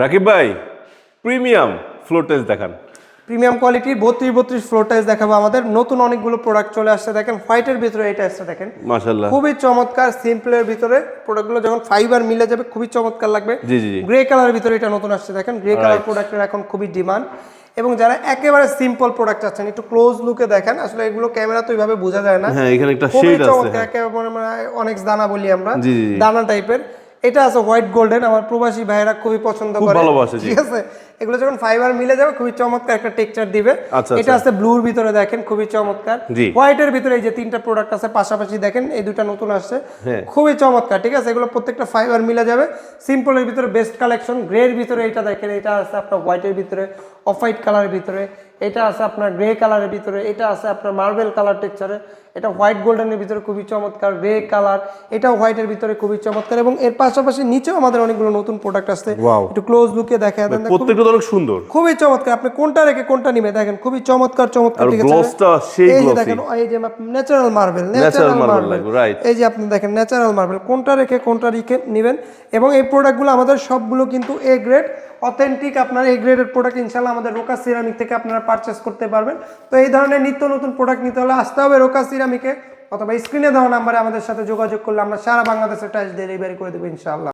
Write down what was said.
রাকিব ভাই premium floor tiles দেখান। Premium কোয়ালিটির 32 ফ্লোর টাইলস দেখাবো। আমাদের নতুন অনেকগুলো প্রোডাক্ট চলে আসছে। দেখেন হোয়াইটের ভিতরে এই টাইলসটা দেখেন, মাশাআল্লাহ খুবই চমৎকার। সিম্পলের ভিতরে প্রোডাক্টগুলো যখন ফাইবার মিলে যাবে খুবই চমৎকার লাগবে। জি জি জি। গ্রে কালারের ভিতরে এটা নতুন আসছে। দেখেন গ্রে কালার প্রোডাক্টের এখন খুবই ডিমান্ড। এবং যারা একেবারে সিম্পল প্রোডাক্ট চাচ্ছেন, একটু ক্লোজ লুকে দেখেন, আসলে এগুলো ক্যামেরা তো এইভাবে বোঝা যায় না। হ্যাঁ এখানে একটা খুবই শেড আছে। চমৎকার, একেবারে মানে অনেক দানা বলি আমরা, জি জি জি। দানা টাইপের। এটা আছে হোয়াইট গোল্ডেন, আমার প্রবাসী ভাইরা খুবই পছন্দ খুব করে, ভালোবাসে, জি। ঠিক আছে। এগুলো যখন ফাইবার মিলে যাবে খুবই চমৎকার একটা টেক্সচার দিবে। আচ্ছা, এটা আচ্ছা। আছে ব্লুর ভিতরে দেখেন, খুবই চমৎকার। জি। হোয়াইটের ভিতরে এই যে তিনটা প্রোডাক্ট আছে পাশাপাশি দেখেন, এই দুটো নতুন আসছে, হ্যাঁ। খুবই চমৎকার, ঠিক আছে। এগুলো প্রত্যেকটা ফাইবার মিলে যাবে। সিম্পলের ভিতরে বেস্ট কালেকশন। গ্রের ভিতরে এটা দেখেন, এটা আছে আপনার হোয়াইটের ভিতরে, অফ হোয়াইট কালারের ভিতরে, এটা আছে আপনার গ্রে কালারের ভিতরে, এটা আছে আপনার মার্বেল কালার টেক্সচারে, এটা হোয়াইট গোল্ডেনের ভিতরে খুবই চমৎকার, গ্রে কালার, এটাও হোয়াইটের ভিতরে খুবই চমৎকার। এবং এর পাশাপাশি নিচেও আমাদের অনেকগুলো নতুন প্রোডাক্ট আসছে। Wow. একটু ক্লোজ লুকে দেখা দেন, প্রত্যেকটা তো অনেক সুন্দর, খুবই চমৎকার। আপনি কোনটা রেখে কোনটা নিবে দেখেন, খুবই চমৎকার চমৎকার, আর ঠিক আছে। গ্লসটা সেই এই যে গ্লসি। দেখেন, এই যে natural marble, natural marble marble, লাগবে, রাইট। এই যে আপনি দেখেন ন্যাচারাল মার্বেল, কোনটা রেখে কোনটা নেবেন। এবং এই প্রোডাক্টগুলো আমাদের সবগুলো কিন্তু এ গ্রেড, অথেন্টিক। আপনার এই গ্রেডের প্রোডাক্ট ইনশাআল্লাহ আমাদের রোকা সিরামিক থেকে আপনারা পারচেস করতে পারবেন। তো এই ধরনের নিত্য নতুন প্রোডাক্ট নিতে হলে আসতে হবে রোকা সিরামিকে, অথবা স্ক্রিনে দেওয়া নাম্বারে আমাদের সাথে যোগাযোগ করলে আমরা সারা বাংলাদেশে টাইলস ডেলিভারি করে দেবো ইনশাআল্লাহ।